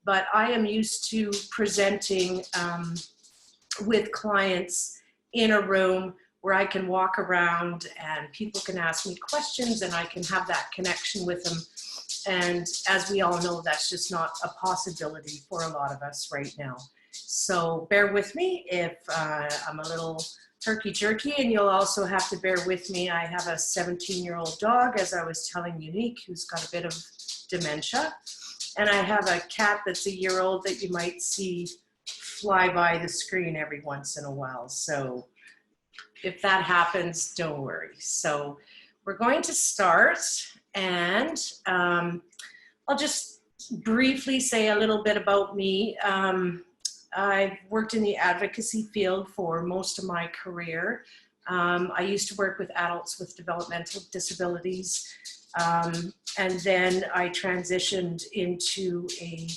but I am used to presenting with clients in a room where I can walk around and people can ask me questions and I can have that connection with them. And as we all know, that's just not a possibility for a lot of us right now. So bear with me if I'm a little herky-jerky, and you'll also have to bear with me. I have a 17-year-old dog, as I was telling Unique, who's got a bit of dementia. And I have a cat that's a year old that you might see fly by the screen every once in a while. So if that happens, don't worry. So we're going to start, and I'll just briefly say a little bit about me. I've worked in the advocacy field for most of my career. I used to work with adults with developmental disabilities, and then I transitioned into a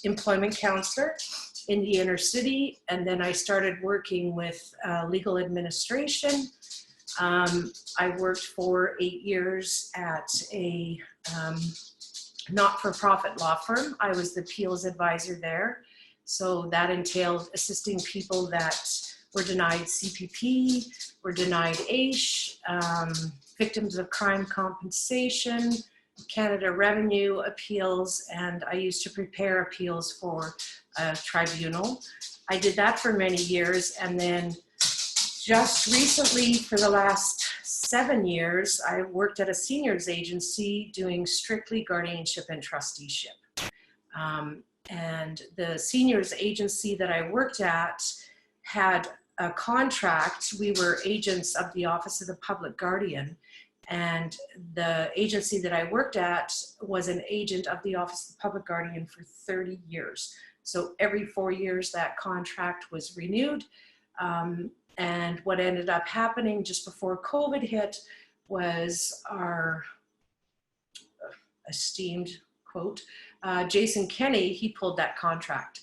employment counselor in the inner city, and then I started working with legal administration. I worked for 8 years at a not-for-profit law firm. I was the appeals advisor there. So that entailed assisting people that were denied CPP, were denied AISH, victims of crime compensation, Canada Revenue appeals, and I used to prepare appeals for a tribunal. I did that for many years, and then just recently, for the last 7 years, I worked at a seniors agency doing strictly guardianship and trusteeship. And the seniors agency that I worked at had a contract. We were agents of the Office of the Public Guardian, and the agency that I worked at was an agent of the Office of the Public Guardian for 30 years. So every 4 years that contract was renewed. And what ended up happening just before COVID hit was our esteemed, quote, Jason Kenney, he pulled that contract.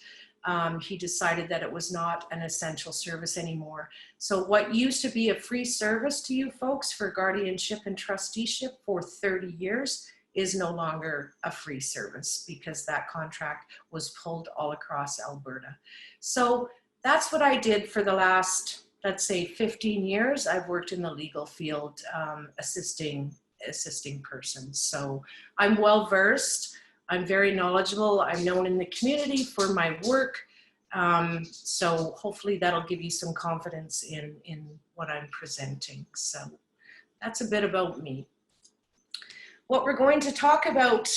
He decided that it was not an essential service anymore. So what used to be a free service to you folks for guardianship and trusteeship for 30 years is no longer a free service because that contract was pulled all across Alberta. So that's what I did for the last, let's say, 15 years. I've worked in the legal field, assisting persons. So I'm well versed. I'm very knowledgeable. I'm known in the community for my work. So hopefully that'll give you some confidence in what I'm presenting. So that's a bit about me. What we're going to talk about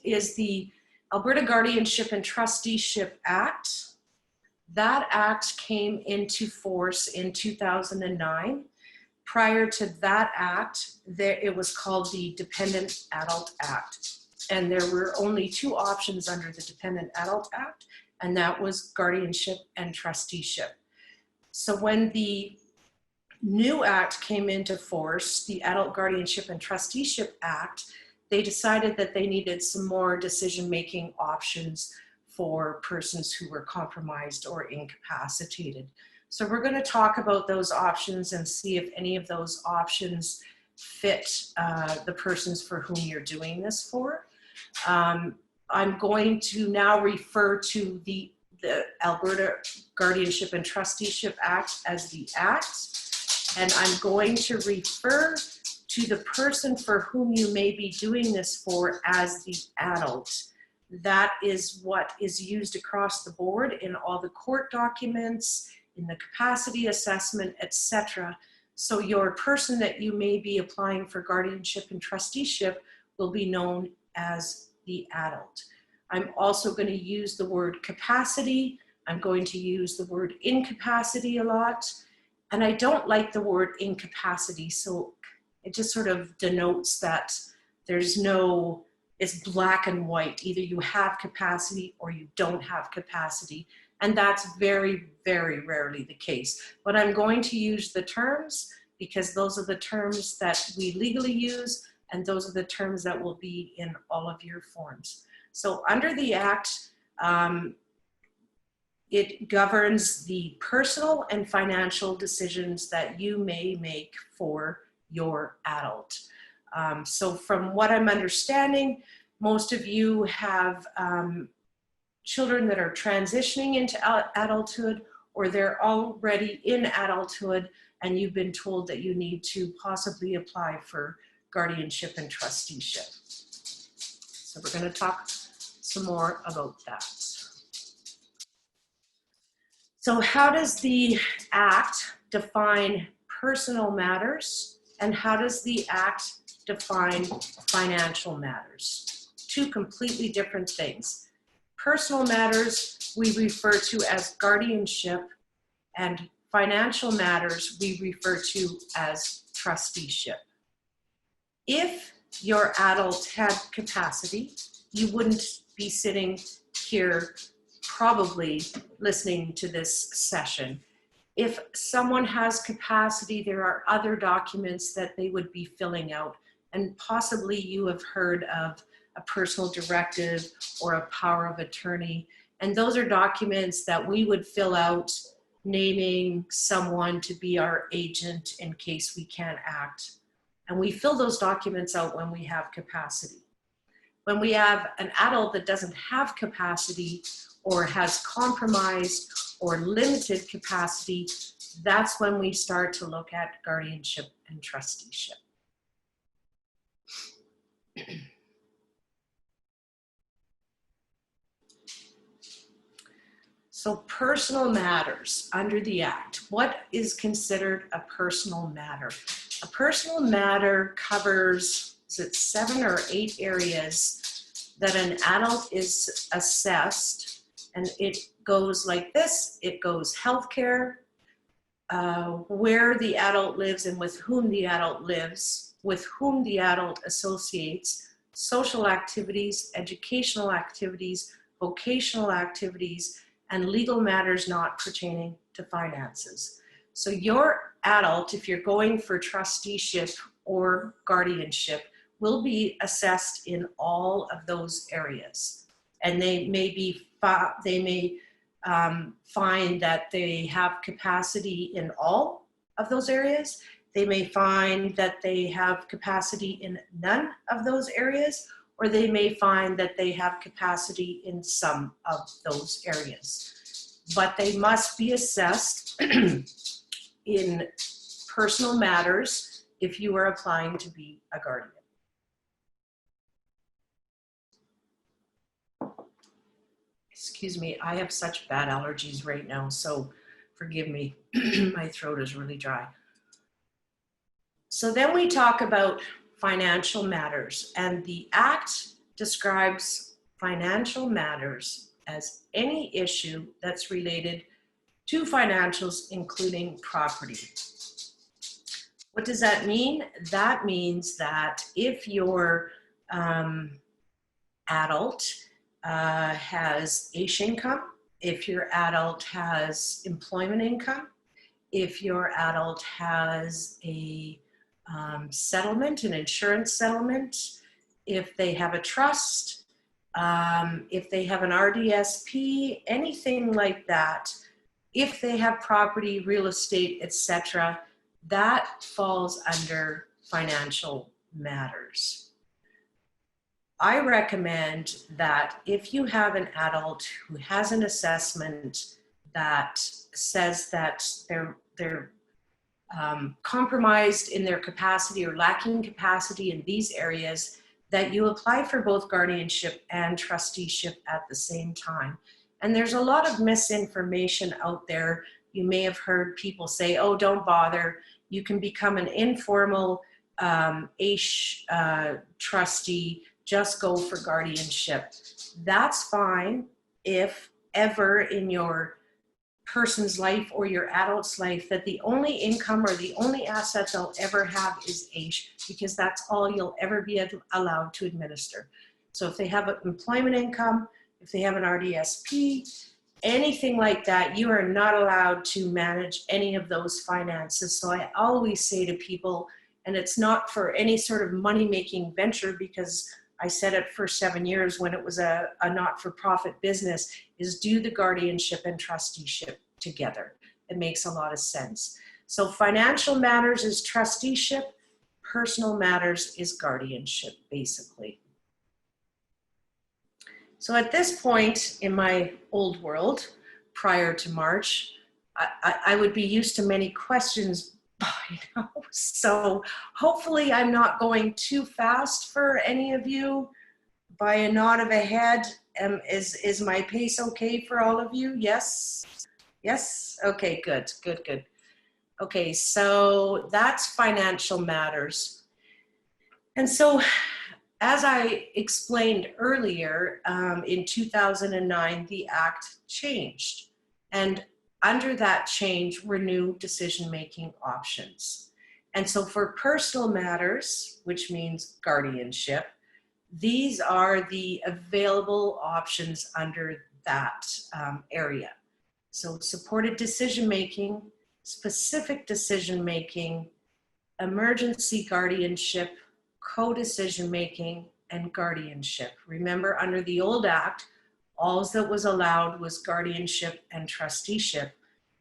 is the Alberta Guardianship and Trusteeship Act. That act came into force in 2009. Prior to that act, it was called the Dependent Adult Act. And there were only two options under the Dependent Adult Act, and that was guardianship and trusteeship. So when the new act came into force, the Adult Guardianship and Trusteeship Act, they decided that they needed some more decision-making options for persons who were compromised or incapacitated. So we're going to talk about those options and see if any of those options fit the persons for whom you're doing this for. I'm going to now refer to the Alberta Guardianship and Trusteeship Act as the Act, and I'm going to refer to the person for whom you may be doing this for as the adult. That is what is used across the board in all the court documents, in the capacity assessment, etc. So your person that you may be applying for guardianship and trusteeship will be known as the adult. I'm also going to use the word capacity. I'm going to use the word incapacity a lot. And I don't like the word incapacity, so it just sort of denotes that there's no, it's black and white. Either you have capacity or you don't have capacity. And that's very, very rarely the case. But I'm going to use the terms because those are the terms that we legally use, and those are the terms that will be in all of your forms. So under the Act, it governs the personal and financial decisions that you may make for your adult. So from what I'm understanding, most of you have children that are transitioning into adulthood, or they're already in adulthood and you've been told that you need to possibly apply for guardianship and trusteeship. So we're going to talk some more about that. So how does the Act define personal matters, and how does the Act define financial matters? Two completely different things. Personal matters we refer to as guardianship, and financial matters we refer to as trusteeship. If your adult had capacity, you wouldn't be sitting here probably listening to this session. If someone has capacity, there are other documents that they would be filling out, and possibly you have heard of a personal directive or a power of attorney, and those are documents that we would fill out naming someone to be our agent in case we can't act. And we fill those documents out when we have capacity. When we have an adult that doesn't have capacity or has compromised or limited capacity, that's when we start to look at guardianship and trusteeship. So personal matters under the Act. What is considered a personal matter? A personal matter covers, is it 7 or 8 areas that an adult is assessed, and it goes like this. It goes healthcare, where the adult lives and with whom the adult lives, with whom the adult associates, social activities, educational activities, vocational activities, and legal matters not pertaining to finances. So your adult, if you're going for trusteeship or guardianship, will be assessed in all of those areas. And they may find that they have capacity in all of those areas. They may find that they have capacity in none of those areas, or they may find that they have capacity in some of those areas. But they must be assessed in personal matters if you are applying to be a guardian. Excuse me, I have such bad allergies right now, so forgive me. My throat is really dry. So then we talk about financial matters, and the Act describes financial matters as any issue that's related to financials, including property. What does that mean? That means that if your adult has AISH income, if your adult has employment income, if your adult has a settlement, an insurance settlement, if they have a trust, if they have an RDSP, anything like that, if they have property, real estate, etc., that falls under financial matters. I recommend that if you have an adult who has an assessment that says that they're compromised in their capacity or lacking capacity in these areas, that you apply for both guardianship and trusteeship at the same time. And there's a lot of misinformation out there. You may have heard people say, oh, don't bother. You can become an informal AISH trustee, just go for guardianship. That's fine if ever in your person's life or your adult's life that the only income or the only asset they'll ever have is AISH, because that's all you'll ever be allowed to administer. So if they have an employment income, if they have an RDSP, anything like that, you are not allowed to manage any of those finances. So I always say to people, and it's not for any sort of money-making venture, because I said it for 7 years when it was a not-for-profit business, is do the guardianship and trusteeship together. It makes a lot of sense. So financial matters is trusteeship, personal matters is guardianship, basically. So at this point in my old world, prior to March, I would be used to many questions by now. So hopefully I'm not going too fast for any of you. By a nod of a head, is my pace okay for all of you? Yes? Yes? Okay, good, good, good. Okay, so that's financial matters. And so, as I explained earlier, in 2009, the Act changed. And under that change were new decision-making options. And so for personal matters, which means guardianship, these are the available options under that area. So supported decision-making, specific decision-making, emergency guardianship, co-decision-making, and guardianship. Remember, under the old Act, all that was allowed was guardianship and trusteeship.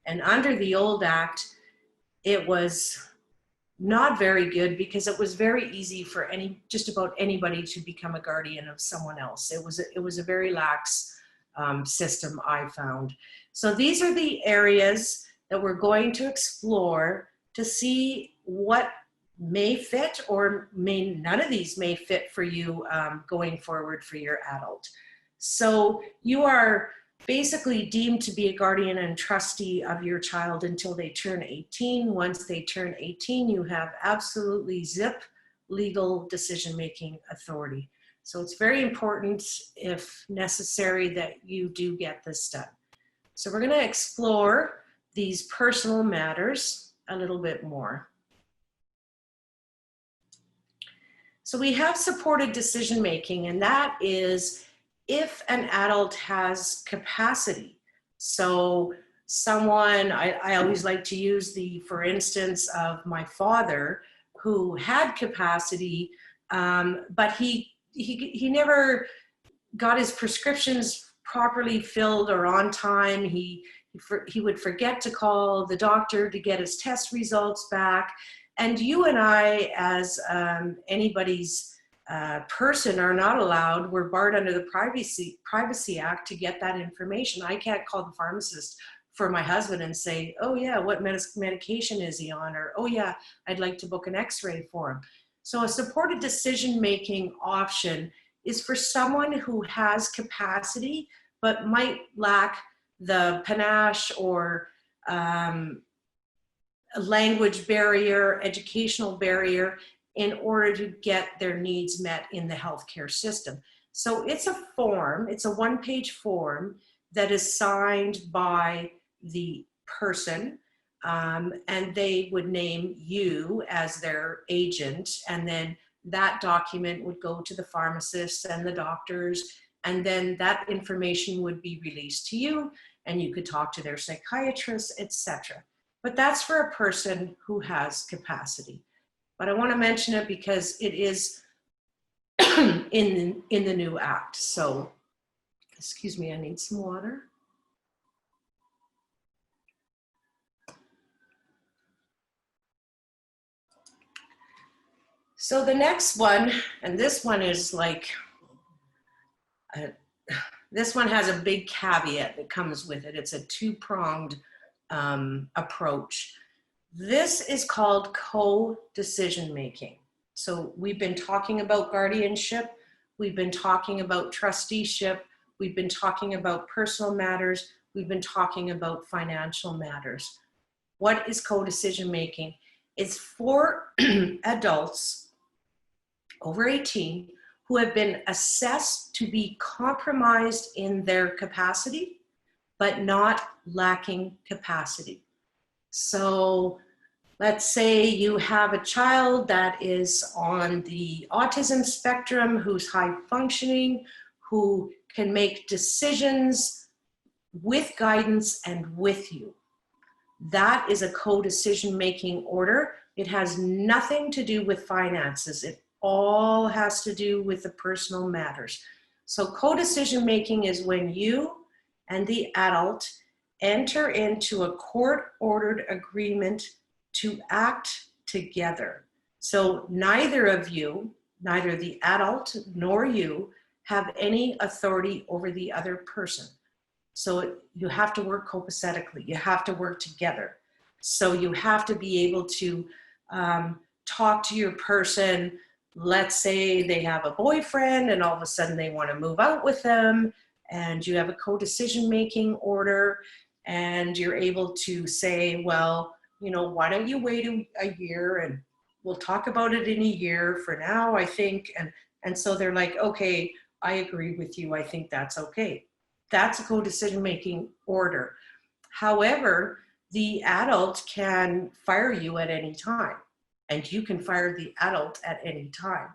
And under the old Act, it was not very good because it was very easy for just about anybody to become a guardian of someone else. It was a very lax system, I found. So these are the areas that we're going to explore to see what may fit or none of these may fit for you going forward for your adult. So you are basically deemed to be a guardian and trustee of your child until they turn 18. Once they turn 18, you have absolutely zip legal decision-making authority. So it's very important, if necessary, that you do get this done. So we're going to explore these personal matters a little bit more. So we have supported decision-making, and that is if an adult has capacity. So someone, I always like to use for instance of my father, who had capacity, but he never got his prescriptions properly filled or on time. He would forget to call the doctor to get his test results back. And you and I, as anybody's person, are not allowed, we're barred under the Privacy Act to get that information. I can't call the pharmacist for my husband and say, oh yeah, what medication is he on? Or, oh yeah, I'd like to book an x-ray for him. So a supported decision-making option is for someone who has capacity, but might lack the panache or a language barrier, educational barrier, in order to get their needs met in the healthcare system. So it's a form, it's a one-page form that is signed by the person, and they would name you as their agent, and then that document would go to the pharmacists and the doctors, and then that information would be released to you, and you could talk to their psychiatrist, etc. But that's for a person who has capacity. But I want to mention it because it is in the new Act. So, excuse me, I need some water. So the next one, and this one is like, this one has a big caveat that comes with it. It's a two-pronged approach. This is called co-decision making. So we've been talking about guardianship, we've been talking about trusteeship, we've been talking about personal matters, we've been talking about financial matters. What is co-decision making? It's for adults over 18 who have been assessed to be compromised in their capacity, but not lacking capacity. So let's say you have a child that is on the autism spectrum, who's high functioning, who can make decisions with guidance and with you. That is a co-decision making order. It has nothing to do with finances. It all has to do with the personal matters. So co-decision making is when you and the adult enter into a court-ordered agreement to act together. So neither of you, neither the adult nor you, have any authority over the other person. So you have to work copacetically. You have to work together. So you have to be able to talk to your person. Let's say they have a boyfriend and all of a sudden they want to move out with them, and you have a co-decision-making order, and you're able to say, well, you know, why don't you wait a year and we'll talk about it in a year for now, I think. And so they're like, okay, I agree with you. I think that's okay. That's a co-decision-making order. However, the adult can fire you at any time, and you can fire the adult at any time.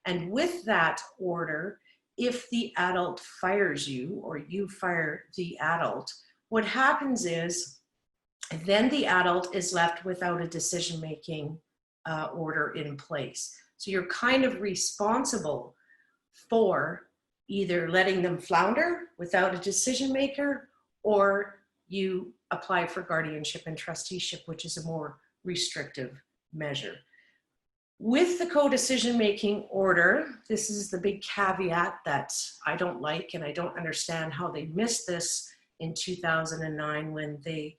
And with that order, if the adult fires you or you fire the adult, what happens is then the adult is left without a decision-making order in place. So you're kind of responsible for either letting them flounder without a decision maker, or you apply for guardianship and trusteeship, which is a more restrictive measure. With the co-decision making order, this is the big caveat that I don't like, and I don't understand how they missed this in 2009 when they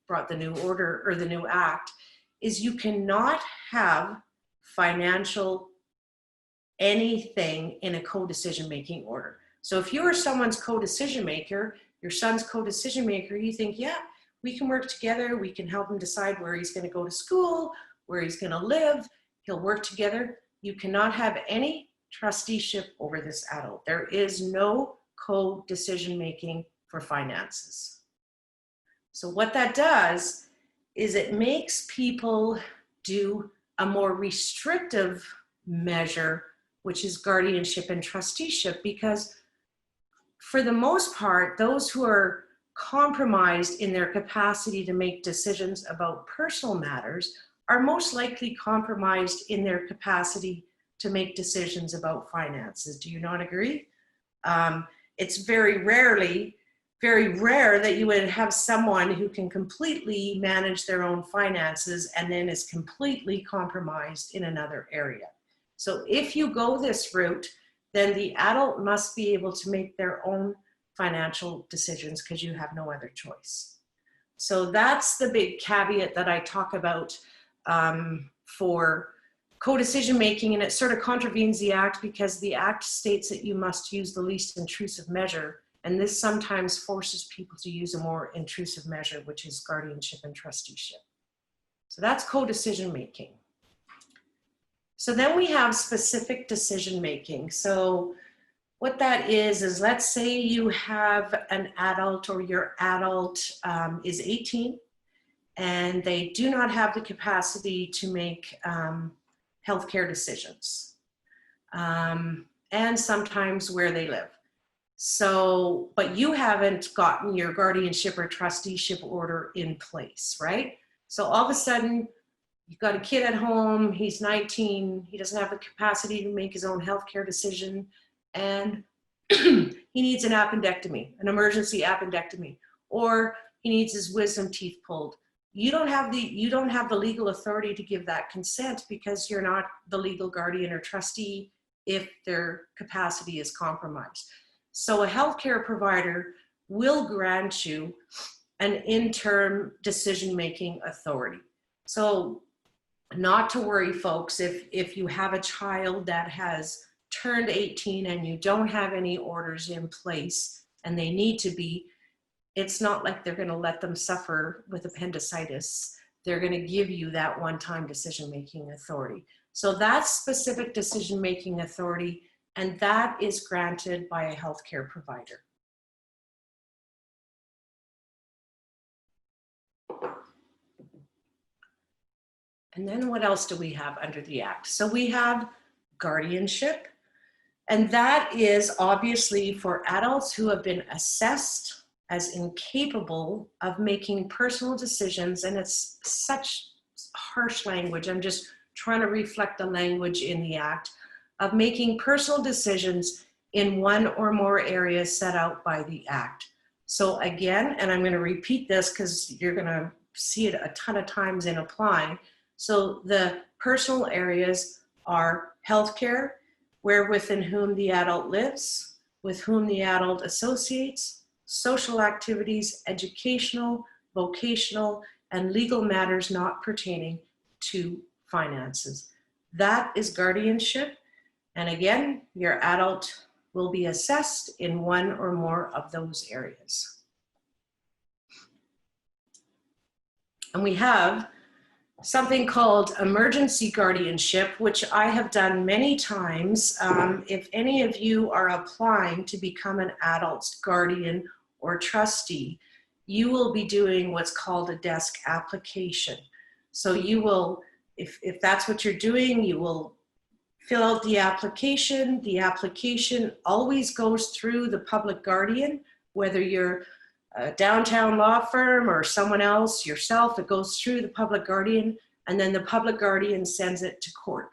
brought the new order or the new act, is you cannot have financial anything in a co-decision making order. So if you are someone's co-decision maker, your son's co-decision maker, you think, yeah, we can work together. We can help him decide where he's going to go to school, where he's going to live. He'll work together. You cannot have any trusteeship over this adult. There is no co-decision making for finances. So what that does is it makes people do a more restrictive measure, which is guardianship and trusteeship, because for the most part, those who are compromised in their capacity to make decisions about personal matters are most likely compromised in their capacity to make decisions about finances. Do you not agree? It's very rare that you would have someone who can completely manage their own finances and then is completely compromised in another area. So if you go this route, then the adult must be able to make their own financial decisions because you have no other choice. So that's the big caveat that I talk about for co-decision making, and it sort of contravenes the act because the act states that you must use the least intrusive measure, and this sometimes forces people to use a more intrusive measure, which is guardianship and trusteeship. So that's co-decision making. So then we have specific decision making. So what that is let's say you have an adult, or your adult is 18 and they do not have the capacity to make healthcare decisions, and sometimes where they live. So, but you haven't gotten your guardianship or trusteeship order in place, right? So all of a sudden, you've got a kid at home, he's 19, he doesn't have the capacity to make his own healthcare decision, and he needs an appendectomy, an emergency appendectomy, or he needs his wisdom teeth pulled. You don't have the legal authority to give that consent because you're not the legal guardian or trustee if their capacity is compromised. So a healthcare provider will grant you an interim decision-making authority. So not to worry, folks, if you have a child that has turned 18 and you don't have any orders in place and they need to be, it's not like they're going to let them suffer with appendicitis. They're going to give you that one-time decision-making authority. So that's specific decision-making authority, and that is granted by a healthcare provider. And then what else do we have under the Act? So we have guardianship, and that is obviously for adults who have been assessed as incapable of making personal decisions, and it's such harsh language. I'm just trying to reflect the language in the Act of making personal decisions in one or more areas set out by the Act. So again, and I'm going to repeat this because you're going to see it a ton of times in applying. So the personal areas are healthcare, where, with, and whom the adult lives, with whom the adult associates, social activities, educational, vocational, and legal matters not pertaining to finances. That is guardianship. And again, your adult will be assessed in one or more of those areas. And we have something called emergency guardianship, which I have done many times. If any of you are applying to become an adult's guardian or trustee, you will be doing what's called a desk application. So you will, if that's what you're doing, you will fill out the application. The application always goes through the public guardian, whether you're a downtown law firm or someone else, yourself, it goes through the public guardian, and then the public guardian sends it to court.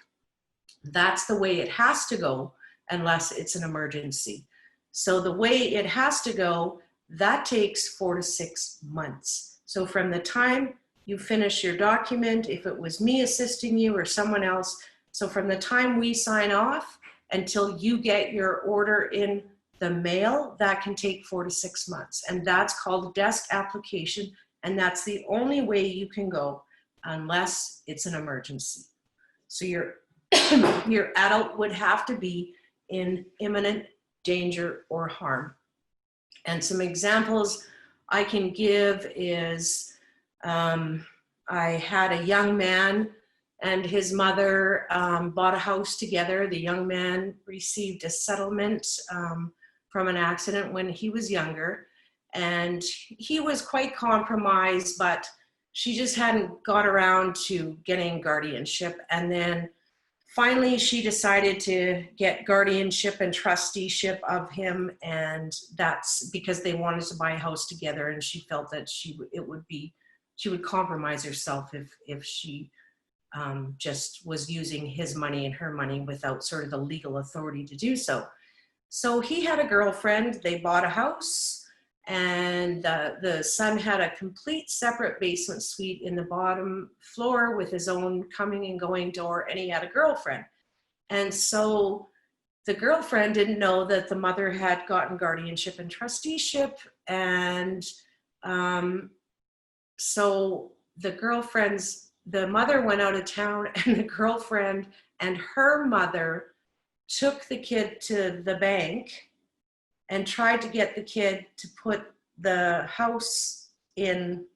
That's the way it has to go unless it's an emergency. So the way it has to go, that takes 4 to 6 months. So from the time you finish your document, if it was me assisting you or someone else, so from the time we sign off until you get your order in the mail, that can take 4 to 6 months. And that's called a desk application. And that's the only way you can go unless it's an emergency. So your adult would have to be in imminent danger or harm. And some examples I can give is I had a young man and his mother bought a house together. The young man received a settlement from an accident when he was younger, and he was quite compromised, but she just hadn't got around to getting guardianship. And then finally she decided to get guardianship and trusteeship of him, and that's because they wanted to buy a house together, and she felt that she would compromise herself if she just was using his money and her money without sort of the legal authority to do so. So he had a girlfriend, they bought a house, and the son had a complete separate basement suite in the bottom floor with his own coming and going door, and he had a girlfriend. And so the girlfriend didn't know that the mother had gotten guardianship and trusteeship, and so the mother went out of town, and the girlfriend and her mother took the kid to the bank and tried to get the kid to put the house in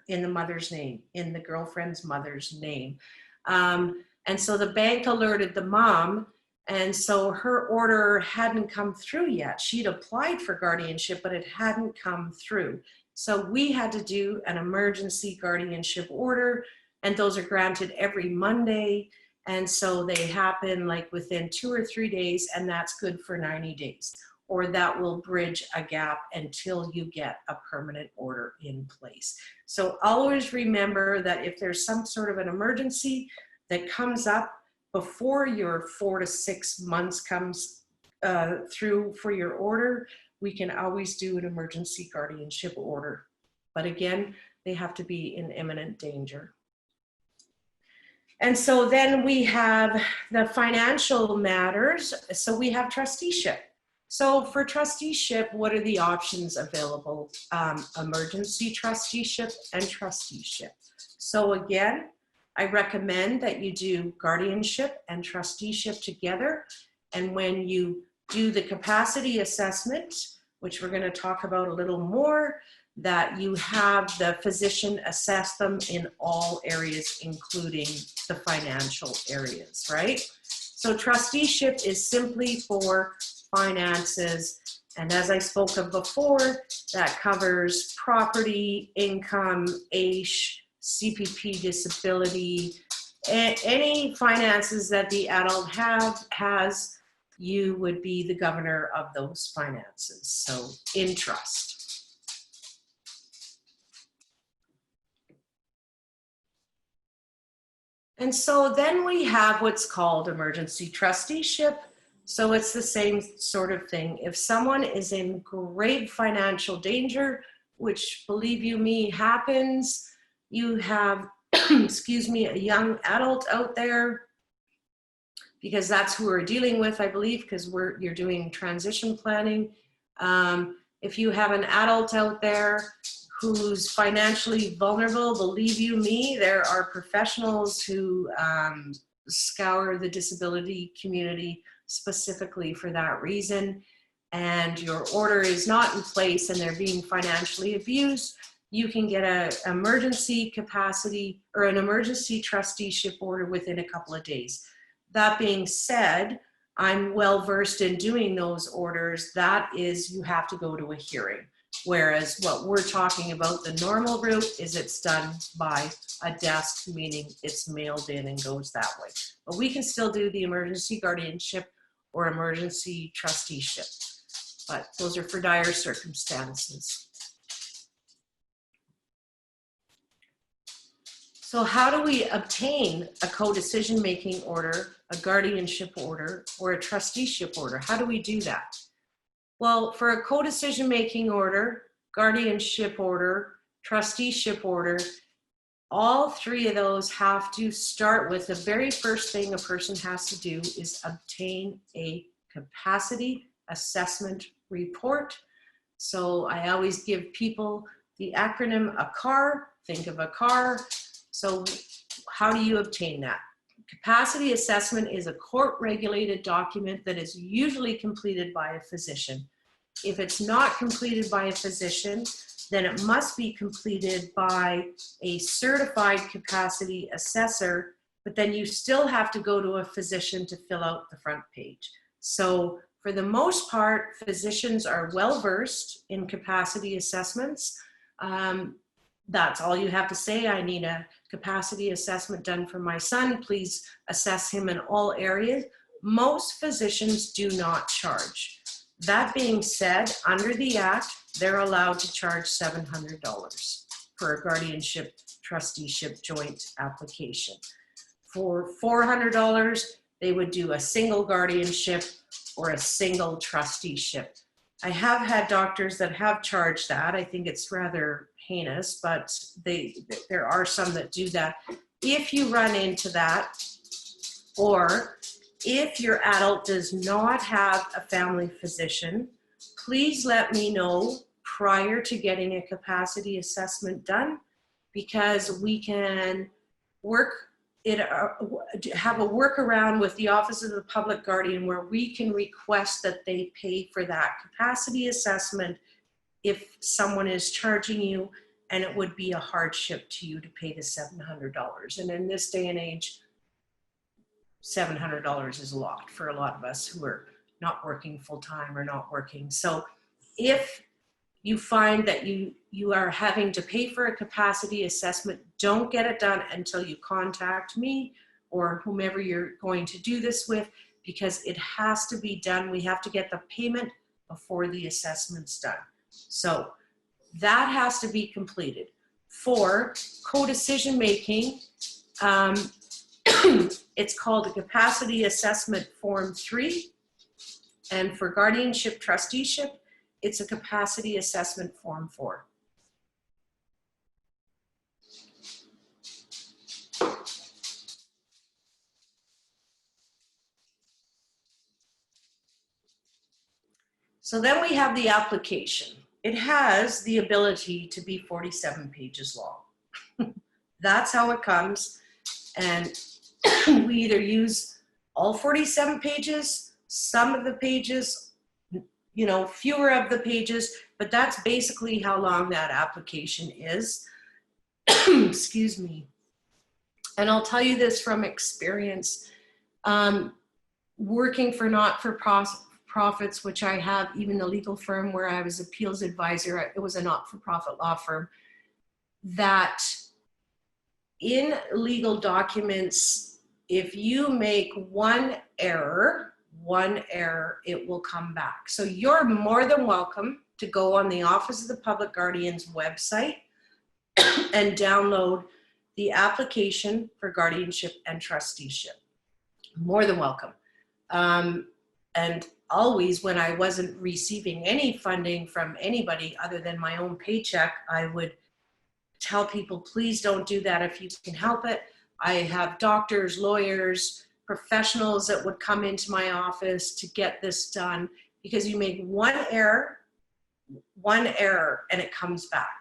the mother's name, in the girlfriend's mother's name. And so the bank alerted the mom, and so her order hadn't come through yet. She'd applied for guardianship, but it hadn't come through. So we had to do an emergency guardianship order, and those are granted every Monday. And so they happen like within 2 or 3 days, and that's good for 90 days. Or that will bridge a gap until you get a permanent order in place. So always remember that if there's some sort of an emergency that comes up before your 4 to 6 months comes through for your order, we can always do an emergency guardianship order. But again, they have to be in imminent danger. And so then we have the financial matters. So we have trusteeship. So for trusteeship, what are the options available? Emergency trusteeship and trusteeship. So again, I recommend that you do guardianship and trusteeship together. And when you do the capacity assessment, which we're going to talk about a little more, that you have the physician assess them in all areas, including the financial areas, right? So trusteeship is simply for finances. And as I spoke of before, that covers property, income, AISH, CPP, disability, any finances that the adult has, you would be the governor of those finances. So in trust. And so then we have what's called emergency trusteeship. So it's the same sort of thing. If someone is in grave financial danger, which believe you me happens, you have, excuse me, a young adult out there because that's who we're dealing with, I believe, because you're doing transition planning. If you have an adult out there who's financially vulnerable, believe you me, there are professionals who scour the disability community specifically for that reason, and your order is not in place and they're being financially abused, you can get an emergency capacity or an emergency trusteeship order within a couple of days. That being said, I'm well versed in doing those orders. That is, you have to go to a hearing. Whereas what we're talking about, the normal route, is it's done by a desk, meaning it's mailed in and goes that way. But we can still do the emergency guardianship or emergency trusteeship. But those are for dire circumstances. So how do we obtain a co-decision-making order, a guardianship order, or a trusteeship order? How do we do that? Well, for a co-decision-making order, guardianship order, trusteeship order, all three of those have to start with the very first thing a person has to do is obtain a capacity assessment report. So I always give people the acronym ACAR, think of a car. So how do you obtain that? Capacity assessment is a court-regulated document that is usually completed by a physician. If it's not completed by a physician, then it must be completed by a certified capacity assessor, but then you still have to go to a physician to fill out the front page. So for the most part, physicians are well-versed in capacity assessments. That's all you have to say. I need a capacity assessment done for my son. Please assess him in all areas. Most physicians do not charge. That being said, under the Act, they're allowed to charge $700 for a guardianship trusteeship joint application. For $400, they would do a single guardianship or a single trusteeship. I have had doctors that have charged that. I think it's rather heinous, but there are some that do that. If you run into that, or if your adult does not have a family physician, please let me know prior to getting a capacity assessment done, because we can have a workaround with the Office of the Public Guardian where we can request that they pay for that capacity assessment if someone is charging you, and it would be a hardship to you to pay the $700. And in this day and age, $700 is a lot for a lot of us who are not working full-time or not working. So if you find that you are having to pay for a capacity assessment, don't get it done until you contact me or whomever you're going to do this with, because it has to be done. We have to get the payment before the assessment's done. So that has to be completed. For co-decision making, it's called a Capacity Assessment Form 3. And for Guardianship Trusteeship, it's a Capacity Assessment Form 4. So then we have the application. It has the ability to be 47 pages long. That's how it comes. And we either use all 47 pages, some of the pages, you know, fewer of the pages, but that's basically how long that application is. Excuse me. And I'll tell you this from experience, working for not-for-profits, which I have, even the legal firm where I was appeals advisor, it was a not-for-profit law firm, that in legal documents, if you make one error, it will come back. So you're more than welcome to go on the Office of the Public Guardian's website and download the application for guardianship and trusteeship. More than welcome. And always, when I wasn't receiving any funding from anybody other than my own paycheck, I would tell people, please don't do that if you can help it. I have doctors, lawyers, professionals that would come into my office to get this done, because you make one error and it comes back.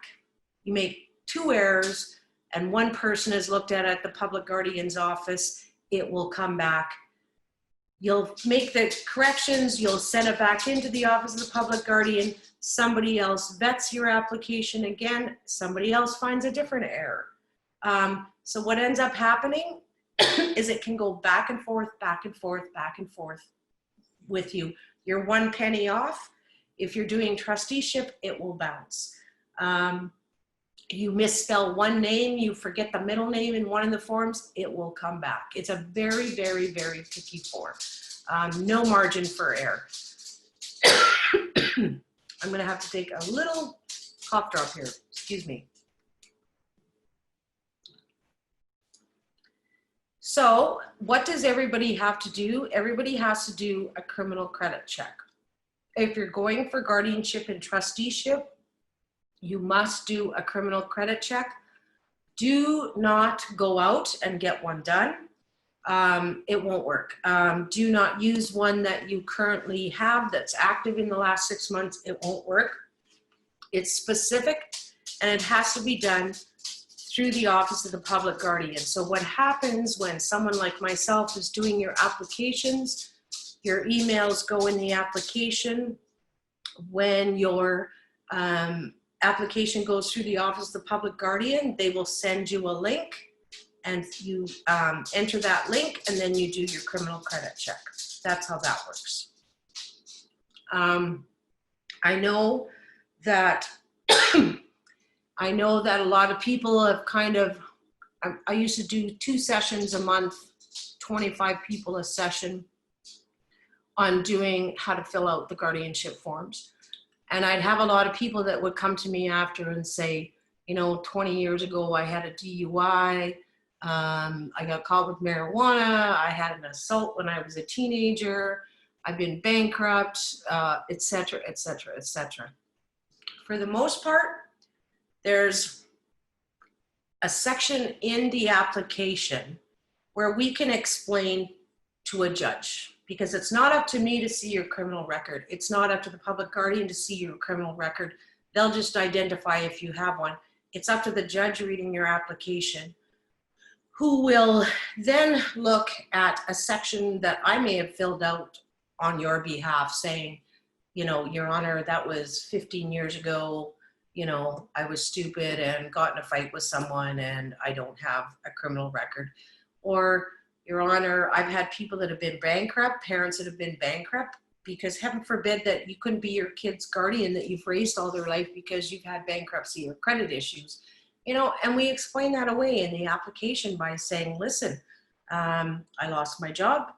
You make 2 errors and one person is looked at the public guardian's office, it will come back. You'll make the corrections, you'll send it back into the office of the public guardian, somebody else vets your application again, somebody else finds a different error. So what ends up happening is it can go back and forth, back and forth, back and forth with you. You're 1 penny off. If you're doing trusteeship, it will bounce. You misspell one name, you forget the middle name in one of the forms, it will come back. It's a very, very, very picky form. No margin for error. I'm gonna have to take a little cough drop here, excuse me. So what does everybody have to do? Everybody has to do a criminal credit check. If you're going for guardianship and trusteeship, you must do a criminal credit check. Do not go out and get one done. It won't work. Do not use one that you currently have that's active in the last 6 months. It won't work. It's specific and it has to be done through the office of the public guardian. So what happens when someone like myself is doing your applications, your emails go in the application. When your application goes through the office of the public guardian, they will send you a link and you enter that link and then you do your criminal credit check. That's how that works. I know that I know that a lot of people have kind of, I used to do 2 sessions a month, 25 people a session on doing how to fill out the guardianship forms. And I'd have a lot of people that would come to me after and say, you know, 20 years ago, I had a DUI. I got caught with marijuana. I had an assault when I was a teenager. I've been bankrupt, et cetera, et cetera, et cetera. For the most part, there's a section in the application where we can explain to a judge, because it's not up to me to see your criminal record. It's not up to the public guardian to see your criminal record. They'll just identify if you have one. It's up to the judge reading your application, who will then look at a section that I may have filled out on your behalf saying, you know, Your Honor, that was 15 years ago. You know, I was stupid and got in a fight with someone and I don't have a criminal record. Or, Your Honor, I've had people that have been bankrupt, parents that have been bankrupt, because heaven forbid that you couldn't be your kid's guardian that you've raised all their life because you've had bankruptcy or credit issues. You know, and we explain that away in the application by saying, listen, I lost my job,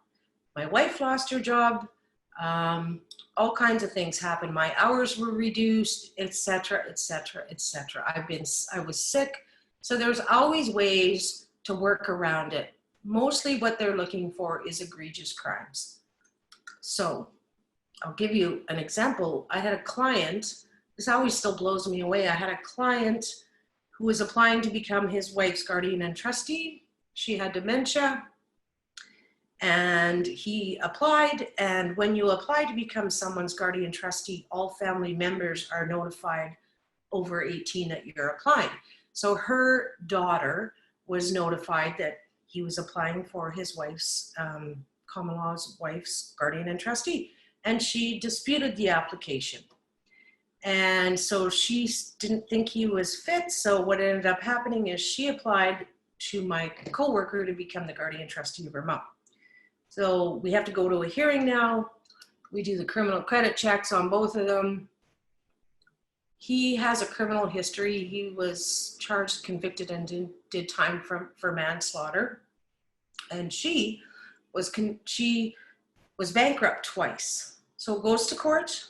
my wife lost her job, all kinds of things happened. My hours were reduced, et cetera, et cetera, et cetera. I was sick. So there's always ways to work around it. Mostly what they're looking for is egregious crimes. So I'll give you an example. I had a client, this always still blows me away. I had a client who was applying to become his wife's guardian and trustee. She had dementia. And he applied, and when you apply to become someone's guardian trustee, all family members are notified over 18 that you're applying. So her daughter was notified that he was applying for his wife's, common law's wife's guardian and trustee, and she disputed the application. And so she didn't think he was fit, so what ended up happening is she applied to my coworker to become the guardian trustee of her mom. So we have to go to a hearing now. We do the criminal credit checks on both of them. He has a criminal history. He was charged, convicted, and did time for manslaughter. And she was bankrupt twice. So it goes to court.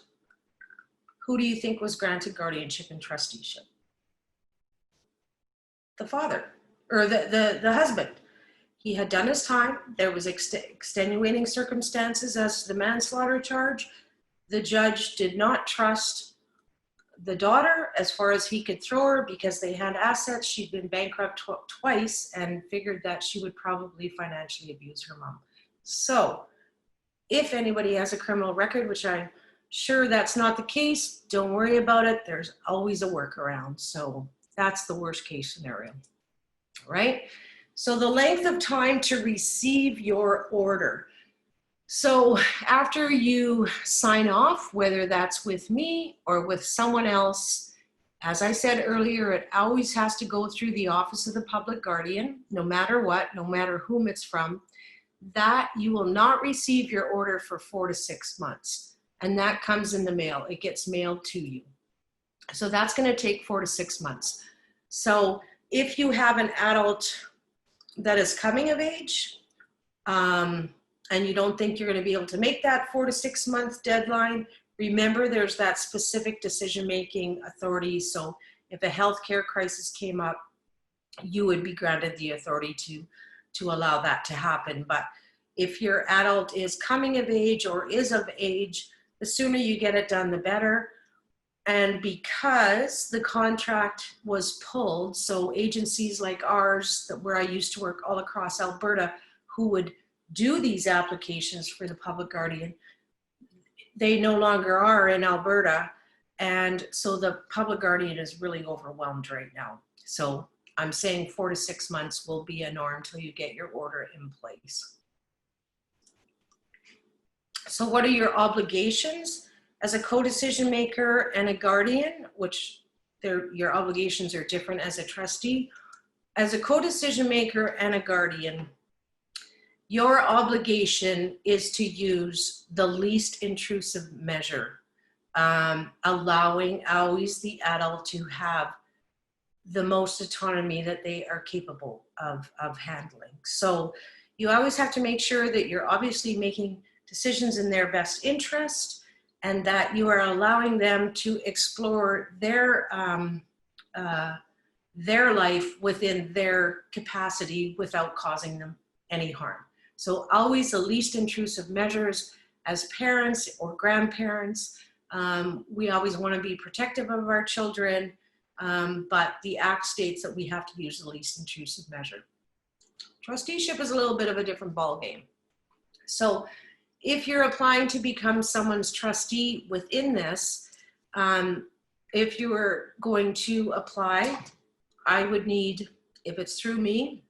Who do you think was granted guardianship and trusteeship? The father, or the husband. He had done his time. There was extenuating circumstances as to the manslaughter charge. The judge did not trust the daughter as far as he could throw her because they had assets. She'd been bankrupt twice and figured that she would probably financially abuse her mom. So if anybody has a criminal record, which I'm sure that's not the case, don't worry about it. There's always a workaround. So that's the worst case scenario, right? So the length of time to receive your order. So after you sign off, whether that's with me or with someone else, as I said earlier, it always has to go through the Office of the Public Guardian, no matter what, no matter whom it's from, that you will not receive your order for 4 to 6 months. And that comes in the mail. It gets mailed to you. So that's going to take 4 to 6 months. So if you have an adult that is coming of age, and you don't think you're going to be able to make that 4 to 6 month deadline, remember there's that specific decision-making authority. So if a healthcare crisis came up, you would be granted the authority to allow that to happen. But if your adult is coming of age or is of age, the sooner you get it done, the better. And because the contract was pulled, so agencies like ours, where I used to work all across Alberta, who would do these applications for the public guardian, they no longer are in Alberta. And so the public guardian is really overwhelmed right now. So I'm saying 4 to 6 months will be a norm until you get your order in place. So what are your obligations as a co-decision maker and a guardian, which your obligations are different as a trustee? As a co-decision maker and a guardian, your obligation is to use the least intrusive measure, allowing always the adult to have the most autonomy that they are capable of handling. So you always have to make sure that you're obviously making decisions in their best interest and that you are allowing them to explore their life within their capacity without causing them any harm. So always the least intrusive measures. As parents or grandparents, we always want to be protective of our children, but the Act states that we have to use the least intrusive measure. Trusteeship is a little bit of a different ballgame. So if you're applying to become someone's trustee within this, if you were going to apply, I would need, if it's through me,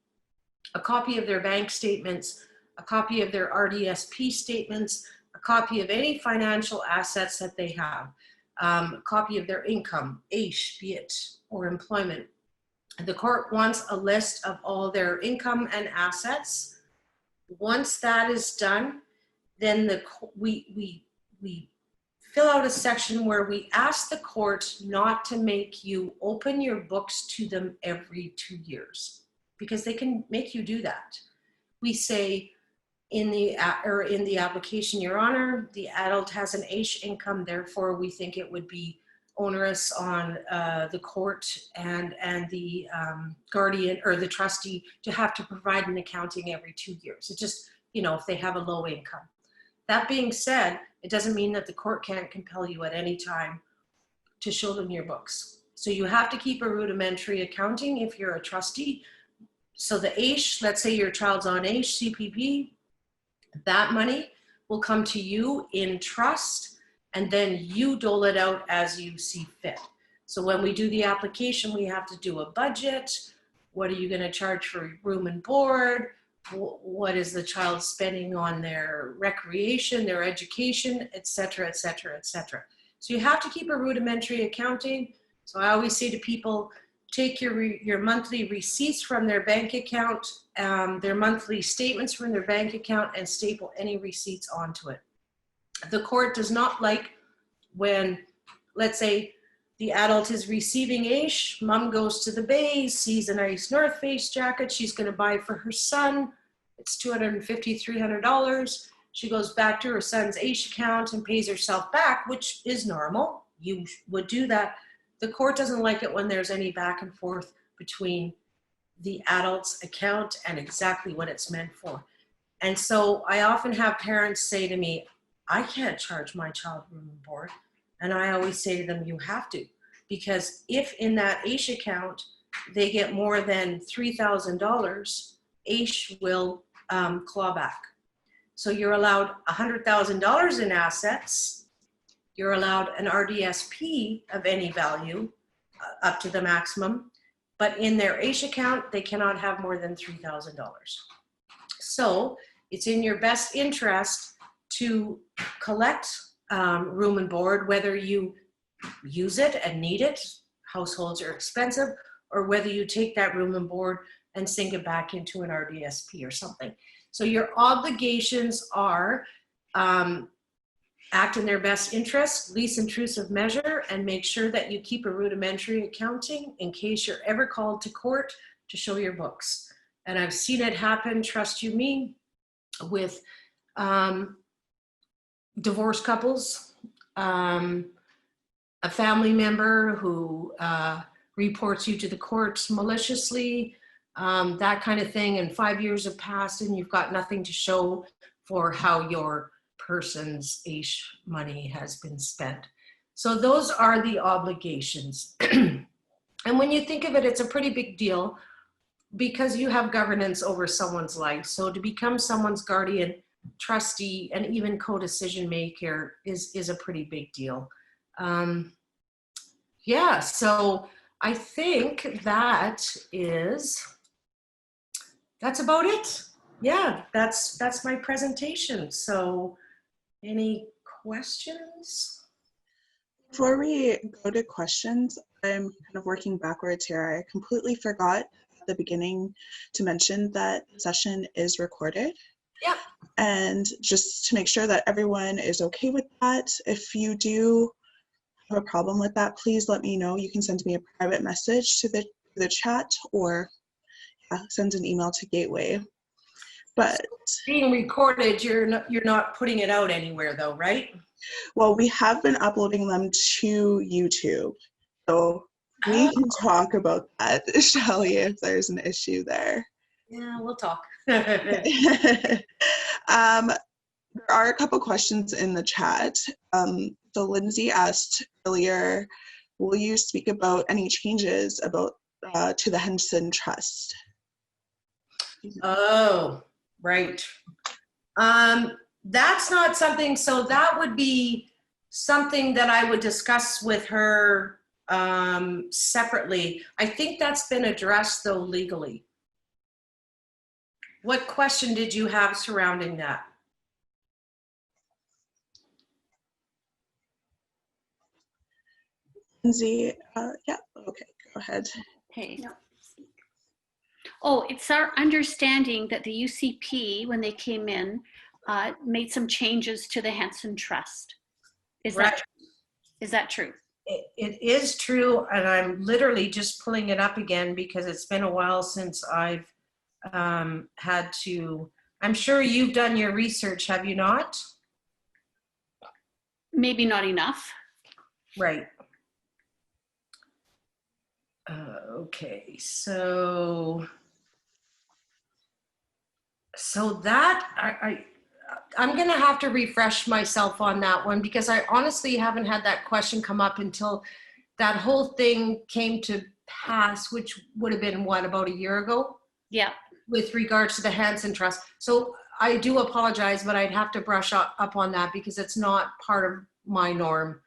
a copy of their bank statements, a copy of their RDSP statements, a copy of any financial assets that they have, a copy of their income, AISH, be it, or employment. The court wants a list of all their income and assets. Once that is done, then we fill out a section where we ask the court not to make you open your books to them every 2 years, because they can make you do that. We say in the application, Your Honor, the adult has an AISH income, therefore we think it would be onerous on the court and the guardian or the trustee to have to provide an accounting every 2 years. It just, if they have a low income. That being said, it doesn't mean that the court can't compel you at any time to show them your books. So you have to keep a rudimentary accounting if you're a trustee. So the AISH, let's say your child's on AISH, CPP, that money will come to you in trust, and then you dole it out as you see fit. So when we do the application, we have to do a budget. What are you going to charge for room and board? What is the child spending on their recreation, their education, et cetera, et cetera, et cetera. So you have to keep a rudimentary accounting. So I always say to people, take your monthly receipts from their bank account, their monthly statements from their bank account, and staple any receipts onto it. The court does not like when, let's say, the adult is receiving AISH, mom goes to the Bay, sees a nice North Face jacket she's going to buy for her son. It's $250, $300. She goes back to her son's AISH account and pays herself back, which is normal. You would do that. The court doesn't like it when there's any back and forth between the adult's account and exactly what it's meant for. And so I often have parents say to me, I can't charge my child room and board. And I always say to them, you have to, because if in that AISH account they get more than $3,000, AISH will claw back. So you're allowed $100,000 in assets. You're allowed an RDSP of any value up to the maximum, but in their AISH account, they cannot have more than $3,000. So it's in your best interest to collect room and board, whether you use it and need it, households are expensive, or whether you take that room and board and sink it back into an RDSP or something. So your obligations are act in their best interest, least intrusive measure, and make sure that you keep a rudimentary accounting in case you're ever called to court to show your books. And I've seen it happen, trust you me, with divorced couples, a family member who reports you to the courts maliciously, that kind of thing, and 5 years have passed and you've got nothing to show for how your person's AISH money has been spent. So those are the obligations. And when you think of it, it's a pretty big deal because you have governance over someone's life. So to become someone's guardian, trustee, and even co-decision maker is a pretty big deal. Yeah, so I think that's about it. Yeah, that's my presentation. So any questions? Before we go to questions, I'm kind of working backwards here. I completely forgot at the beginning to mention that the session is recorded. Yep. And just to make sure that everyone is okay with that, if you do have a problem with that, please let me know. You can send me a private message to the chat, or send an email to Gateway. But being recorded, you're not putting it out anywhere though, right? Well, we have been uploading them to YouTube, so we can talk about that, Shelley, if there's an issue there. Yeah, we'll talk. There are a couple questions in the chat. So Lindsay asked earlier, will you speak about any changes about to the Henson Trust? Oh, right. That's not something, so that would be something that I would discuss with her separately. I think that's been addressed though legally. What question did you have surrounding that? Lindsay, yeah, okay, go ahead. Okay. No. Oh, it's our understanding that the UCP, when they came in, made some changes to the Henson Trust. Is Right. that true? Is that true? It is true, and I'm literally just pulling it up again because it's been a while since I've had to. I'm sure you've done your research, have you not? Maybe not enough. Right. Okay, so that I'm gonna have to refresh myself on that one because I honestly haven't had that question come up until that whole thing came to pass, which would have been what, about a year ago? Yeah. With regards to the Henson Trust. So I do apologize, but I'd have to brush up on that because it's not part of my norm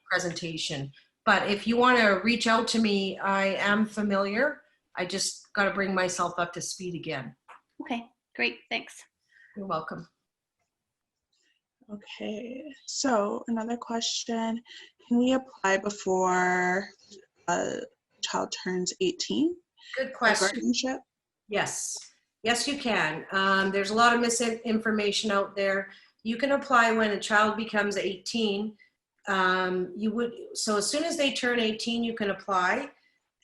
presentation. But if you want to reach out to me, I am familiar. I just got to bring myself up to speed again. Okay, great, thanks. You're welcome. Okay, so another question, can we apply before a child turns 18? Good question. Guardianship? Yes, yes you can. There's a lot of misinformation out there. You can apply when a child becomes 18. So as soon as they turn 18, you can apply,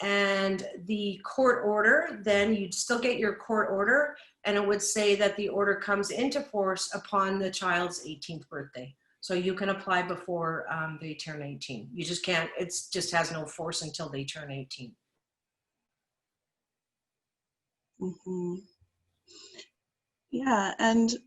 and the court order, then you'd still get your court order, and it would say that the order comes into force upon the child's 18th birthday. So you can apply before they turn 18. You just can't, it just has no force until they turn 18. Mm-hmm. Yeah, and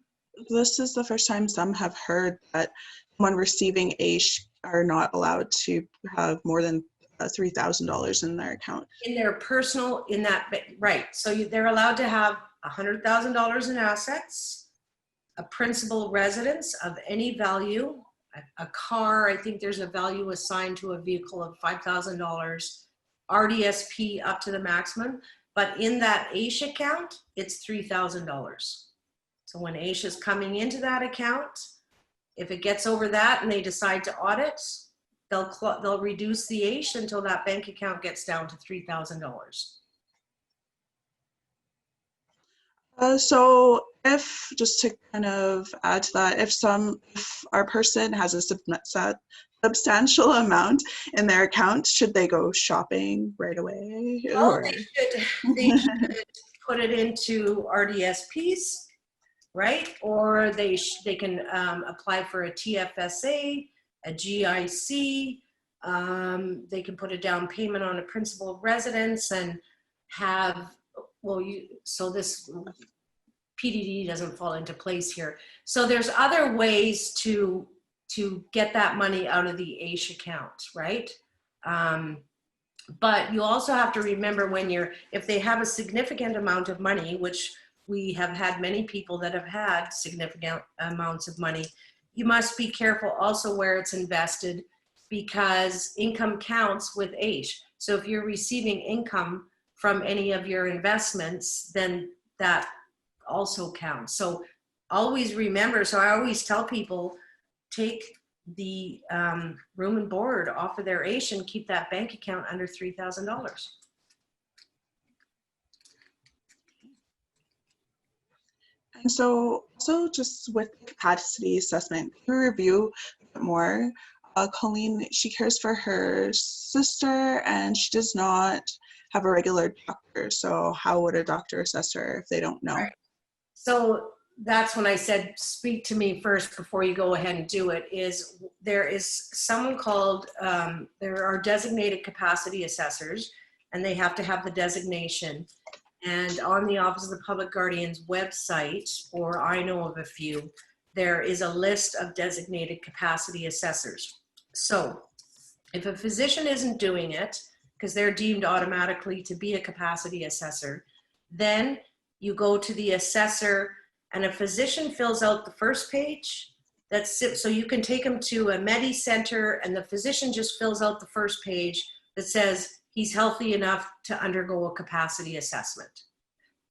this is the first time some have heard that when receiving AISH are not allowed to have more than $3,000 in their account. In their personal, in that, right. So they're allowed to have $100,000 in assets, a principal residence of any value, a car, I think there's a value assigned to a vehicle of $5,000, RDSP up to the maximum, but in that AISH account, it's $3,000. So when AISH is coming into that account, if it gets over that and they decide to audit, they'll reduce the AISH until that bank account gets down to $3,000. So if, just to kind of add to that, if our person has a substantial amount in their account, should they go shopping right away? Well, Or? they should put it into RDSPs, right? Or they can apply for a TFSA, a GIC. They can put a down payment on a principal residence and have, so this PDD doesn't fall into place here. So there's other ways to get that money out of the AISH account, right? But you also have to remember if they have a significant amount of money, which we have had many people that have had significant amounts of money, you must be careful also where it's invested, because income counts with AISH. So if you're receiving income from any of your investments, then that also counts. So always remember, so I always tell people, take the room and board off of their AISH and keep that bank account under $3,000. And so just with capacity assessment, can you review a bit more? Colleen, she cares for her sister and she does not have a regular doctor. So how would a doctor assess her if they don't know? Right. So that's when I said, speak to me first before you go ahead and do it, there is someone called, there are designated capacity assessors, and they have to have the designation. And on the Office of the Public Guardian's website, or I know of a few, there is a list of designated capacity assessors. So if a physician isn't doing it, because they're deemed automatically to be a capacity assessor, then you go to the assessor and a physician fills out the first page. That's it. So you can take them to a Medi Center and the physician just fills out the first page that says he's healthy enough to undergo a capacity assessment.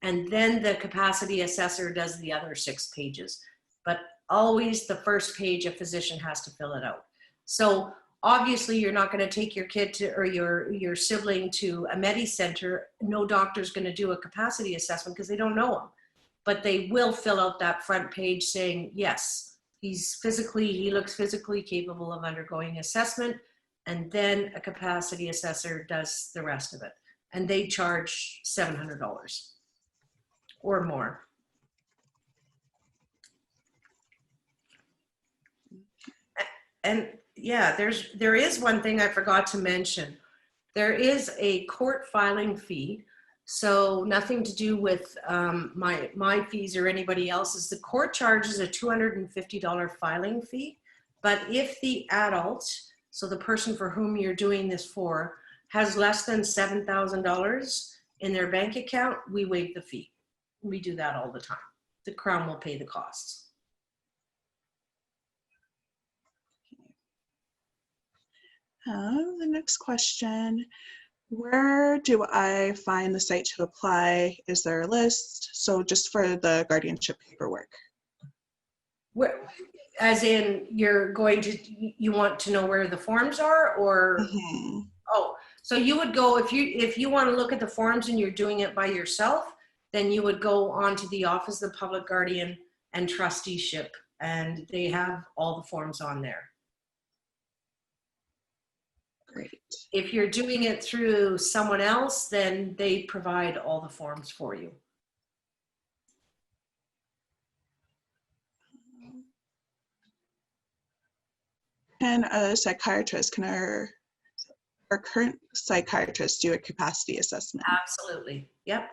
And then the capacity assessor does the other 6 pages. But always the first page, a physician has to fill it out. So obviously you're not going to take your kid to, or your sibling to a Medi Center. No doctor's going to do a capacity assessment because they don't know him. But they will fill out that front page saying, yes, he looks physically capable of undergoing assessment. And then a capacity assessor does the rest of it. And they charge $700 or more. And yeah, there is one thing I forgot to mention. There is a court filing fee. So nothing to do with my fees or anybody else's. The court charges a $250 filing fee. But if the adult, so the person for whom you're doing this for, has less than $7,000 in their bank account, we waive the fee. We do that all the time. The Crown will pay the costs. The next question, where do I find the site to apply? Is there a list? So just for the guardianship paperwork. Where, as in you want to know where the forms are, or? Mm-hmm. Oh, so you would go, if you want to look at the forms and you're doing it by yourself, then you would go onto the Office of the Public Guardian and Trusteeship, and they have all the forms on there. Great. If you're doing it through someone else, then they provide all the forms for you. Can a psychiatrist, can our current psychiatrist do a capacity assessment? Absolutely. Yep.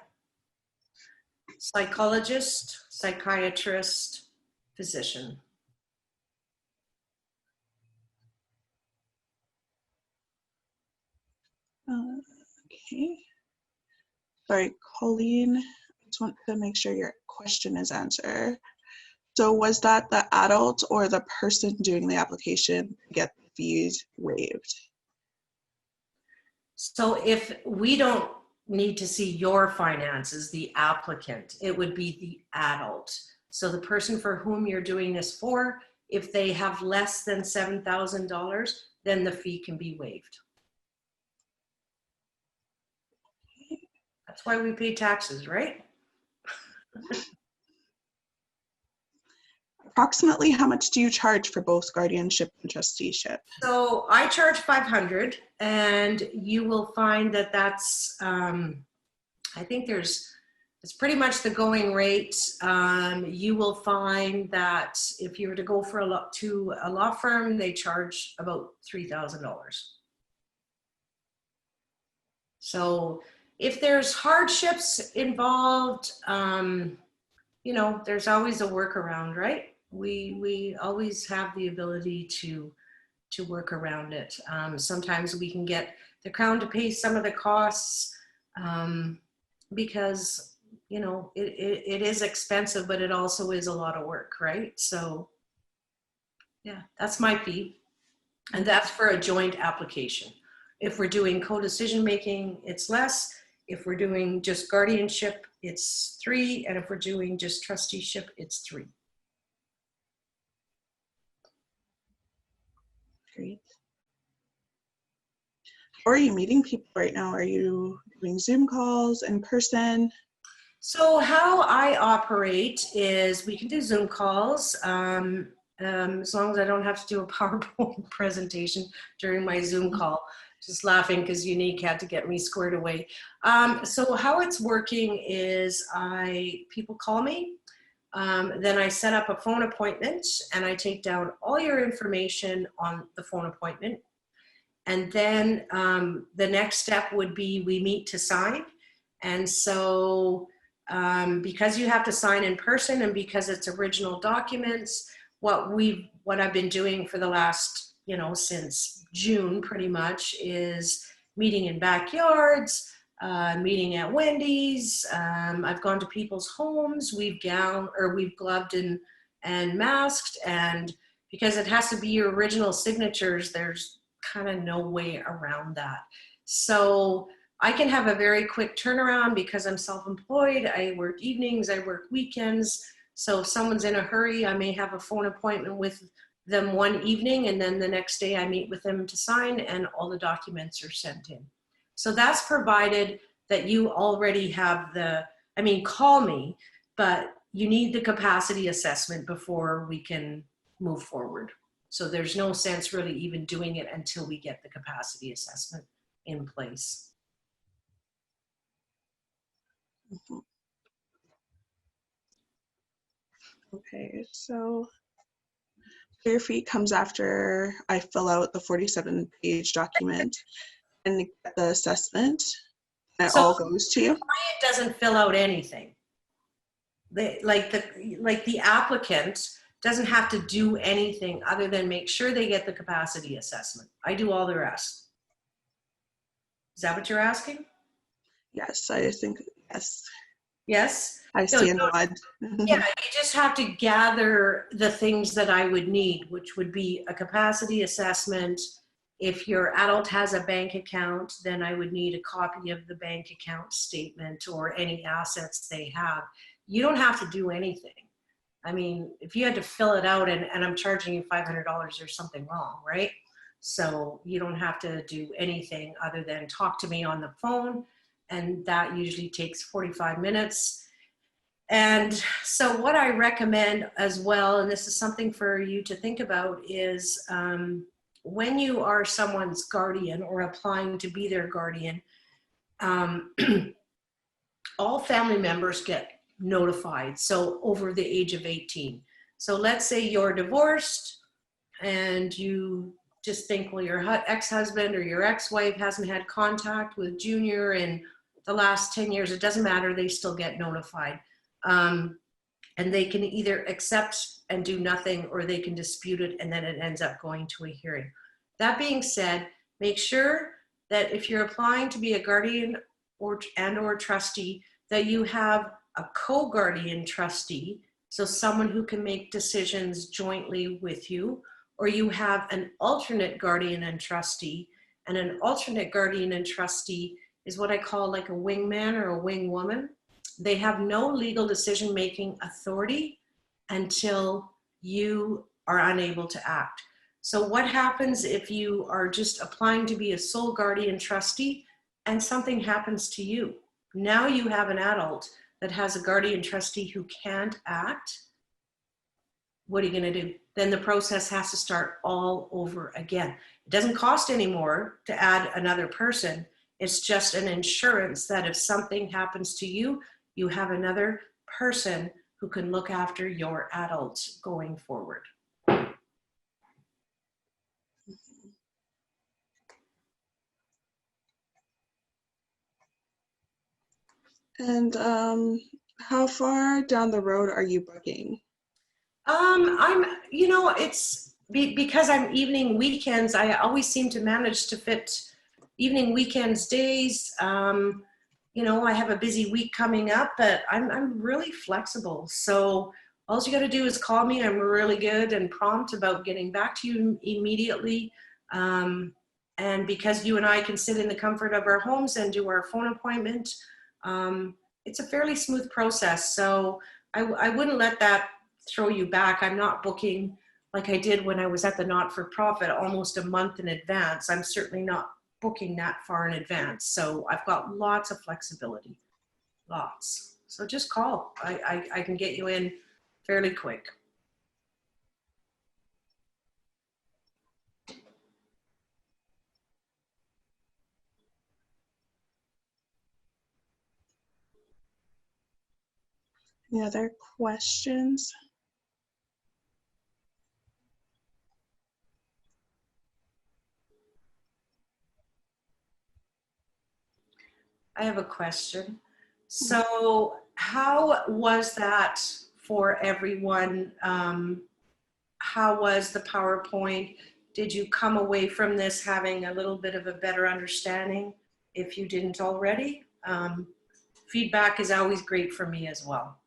Psychologist, psychiatrist, physician. Okay. Sorry, Colleen, I just want to make sure your question is answered. So was that the adult or the person doing the application get the fees waived? So if we don't need to see your finances, the applicant, it would be the adult. So the person for whom you're doing this for, if they have less than $7,000, then the fee can be waived. That's why we pay taxes, right? Approximately how much do you charge for both guardianship and trusteeship? So I charge 500, and you will find that that's, I think it's pretty much the going rate. You will find that if you were to go for to a law firm, they charge about $3,000. So if there's hardships involved, you know, there's always a workaround, right? We always have the ability to work around it. Sometimes we can get the Crown to pay some of the costs because, you know, it is expensive, but it also is a lot of work, right? So yeah, that's my fee. And that's for a joint application. If we're doing co-decision making, it's less. If we're doing just guardianship, it's 3. And if we're doing just trusteeship, it's 3. Great. How are you meeting people right now? Are you doing Zoom calls in person? So how I operate is we can do Zoom calls as long as I don't have to do a PowerPoint presentation during my Zoom call. Just laughing because Unique had to get me squared away. So how it's working is people call me, then I set up a phone appointment and I take down all your information on the phone appointment. And then the next step would be we meet to sign. And so because you have to sign in person and because it's original documents, what I've been doing for the last, you know, since June pretty much is meeting in backyards, meeting at Wendy's. I've gone to people's homes. We've gloved and masked, and because it has to be your original signatures, there's kind of no way around that. So I can have a very quick turnaround because I'm self-employed. I work evenings, I work weekends. So if someone's in a hurry, I may have a phone appointment with them one evening, and then the next day I meet with them to sign and all the documents are sent in. So that's provided that you already have call me, but you need the capacity assessment before we can move forward. So there's no sense really even doing it until we get the capacity assessment in place. Mhm. Okay, so your fee comes after I fill out the 47-page document and get the assessment. And it So all goes to you? the client doesn't fill out anything. The applicant doesn't have to do anything other than make sure they get the capacity assessment. I do all the rest. Is that what you're asking? Yes, I think, yes. Yes? I No, see a nod. yeah, you just have to gather the things that I would need, which would be a capacity assessment. If your adult has a bank account, then I would need a copy of the bank account statement or any assets they have. You don't have to do anything. I mean, if you had to fill it out and I'm charging you $500, there's something wrong, right? So you don't have to do anything other than talk to me on the phone, and that usually takes 45 minutes. And so what I recommend as well, and this is something for you to think about, is when you are someone's guardian or applying to be their guardian, all family members get notified, so over the age of 18. So let's say you're divorced and you just think, well, your ex-husband or your ex-wife hasn't had contact with Junior in the last 10 years. It doesn't matter, they still get notified. And they can either accept and do nothing, or they can dispute it, and then it ends up going to a hearing. That being said, make sure that if you're applying to be a guardian or trustee, that you have a co-guardian trustee So someone who can make decisions jointly with you, or you have an alternate guardian and trustee, and an alternate guardian and trustee is what I call like a wingman or a wing woman. They have no legal decision-making authority until you are unable to act. So what happens if you are just applying to be a sole guardian trustee and something happens to you? Now you have an adult that has a guardian trustee who can't act. What are you going to do? Then the process has to start all over again. It doesn't cost any more to add another person. It's just an insurance that if something happens to you, you have another person who can look after your adults going forward. And how far down the road are you booking? It's because I'm evening weekends, I always seem to manage to fit evening weekends days. I have a busy week coming up, but I'm really flexible. So all you got to do is call me. I'm really good and prompt about getting back to you immediately. And because you and I can sit in the comfort of our homes and do our phone appointment, it's a fairly smooth process. So I wouldn't let that throw you back. I'm not booking like I did when I was at the not-for-profit almost a month in advance. I'm certainly not booking that far in advance. So I've got lots of flexibility, lots. So just call. I can get you in fairly quick. Any other questions? I have a question. So how was that for everyone? How was the PowerPoint? Did you come away from this having a little bit of a better understanding if you didn't already? Feedback is always great for me as well.